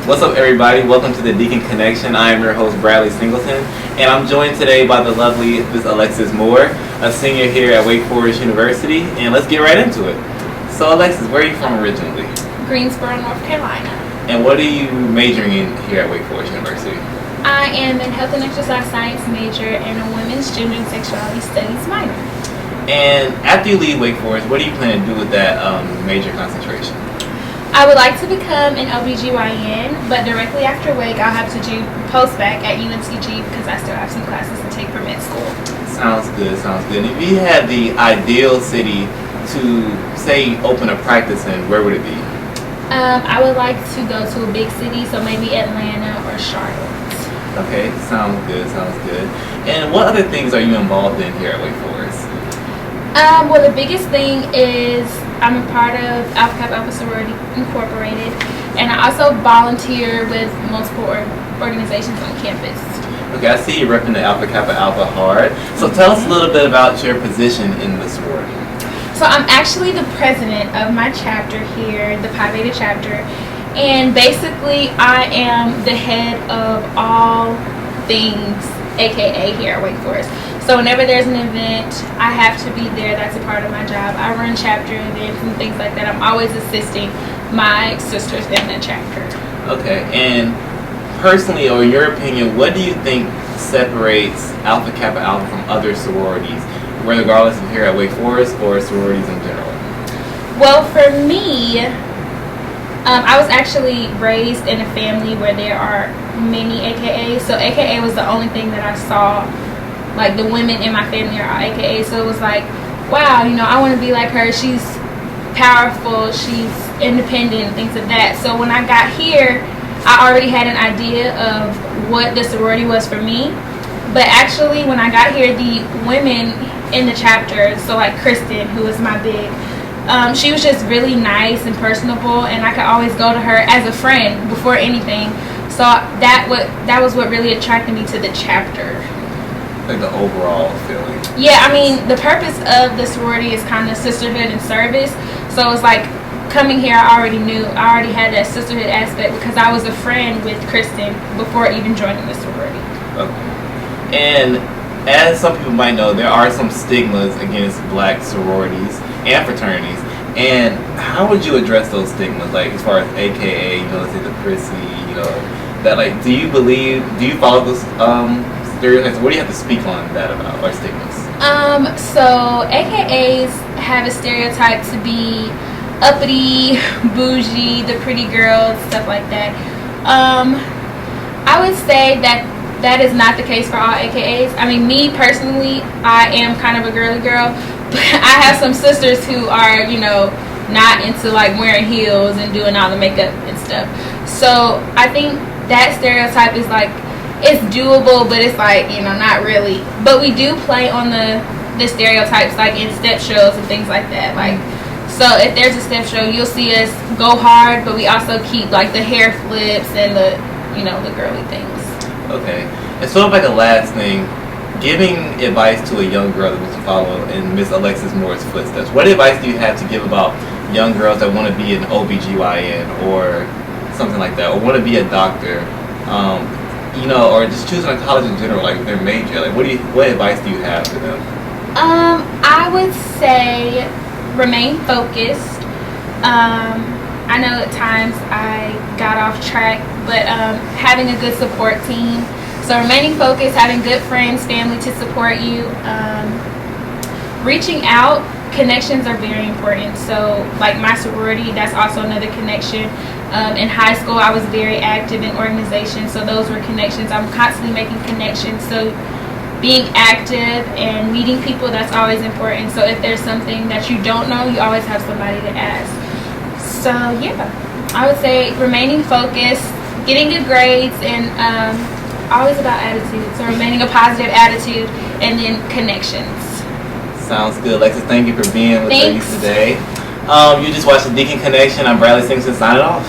What's up, everybody? Welcome to the Deacon Connection. I am your host, Bradley Singleton, and I'm joined today by the lovely Miss Alexis Moore, a senior here at Wake Forest University, and let's get right into it. So, Alexis, where are you from originally? Greensboro, North Carolina. And what are you majoring in here at Wake Forest University? I am a health and exercise science major and a women's gender and sexuality studies minor. And after you leave Wake Forest, what do you plan to do with that major concentration? I would like to become an OBGYN, but directly after Wake, I'll have to do post-bac at UNCG because I still have some classes to take for med school. Sounds good, sounds good. And if you had the ideal city to, say, open a practice in, where would it be? I would like to go to a big city, so maybe Atlanta or Charlotte. Okay, sounds good, sounds good. And what other things are you involved in here at Wake Forest? Well, the biggest thing is I'm a part of Alpha Kappa Alpha Sorority Incorporated, and I also volunteer with multiple organizations on campus. Okay, I see you repping the Alpha Kappa Alpha hard. So tell us a little bit about your position in the sorority. So I'm actually the president of my chapter here, the Pi Beta chapter, and basically I am the head of all things AKA here at Wake Forest. So whenever there's an event, I have to be there. That's a part of my job. I run chapter events and things like that. I'm always assisting my sisters in the chapter. Okay, and personally, or in your opinion, what do you think separates Alpha Kappa Alpha from other sororities, regardless of here at Wake Forest or sororities in general? Well, for me, I was actually raised in a family where there are many AKAs. So AKA was the only thing that I saw. Like, the women in my family are all AKA, so it was like, wow, you know, I want to be like her. She's powerful, she's independent, things of that. So when I got here, I already had an idea of what the sorority was for me. But actually, when I got here, the women in the chapter, so like Kristen, who was my big, she was just really nice and personable, and I could always go to her as a friend before anything. So that was what really attracted me to the chapter. Like the overall feeling. Yeah, I mean, the purpose of the sorority is kind of sisterhood and service. So it's like coming here, I already had that sisterhood aspect because I was a friend with Kristen before even joining the sorority. Okay. And as some people might know, there are some stigmas against black sororities and fraternities. And how would you address those stigmas? Like, as far as AKA, you know, let's say the prissy, you know, that, like, do you follow those stereotypes? What do you have to speak on that about, or stigmas? So AKAs have a stereotype to be uppity, bougie, the pretty girls, stuff like that. I would say that is not the case for all AKAs. I mean, me personally, I am kind of a girly girl, but I have some sisters who are, you know, not into like wearing heels and doing all the makeup and stuff. So I think that stereotype is like, it's doable, but it's like, you know, not really. But we do play on the stereotypes, like in step shows and things like that. Like, so if there's a step show, you'll see us go hard, but we also keep like the hair flips and the, you know, the girly things. Okay. And sort of like a last thing, giving advice to a young girl that wants to follow in Miss Alexis Moore's footsteps, what advice do you have to give about young girls that want to be an OBGYN or something like that, or want to be a doctor? You know, or just choosing a college in general, like their major. Like, what advice do you have for them? I would say remain focused. I know at times I got off track, but having a good support team. So remaining focused, having good friends, family to support you. Reaching out, connections are very important. So like my sorority, that's also another connection. In high school, I was very active in organizations, so those were connections. I'm constantly making connections, so being active and meeting people, that's always important. So if there's something that you don't know, you always have somebody to ask. So yeah, I would say remaining focused, getting good grades, and always about attitude. So remaining a positive attitude, and then connections. Sounds good. Alexis, thank you for being with us today. You just watched the Deacon Connection. I'm Bradley Singleton signing off.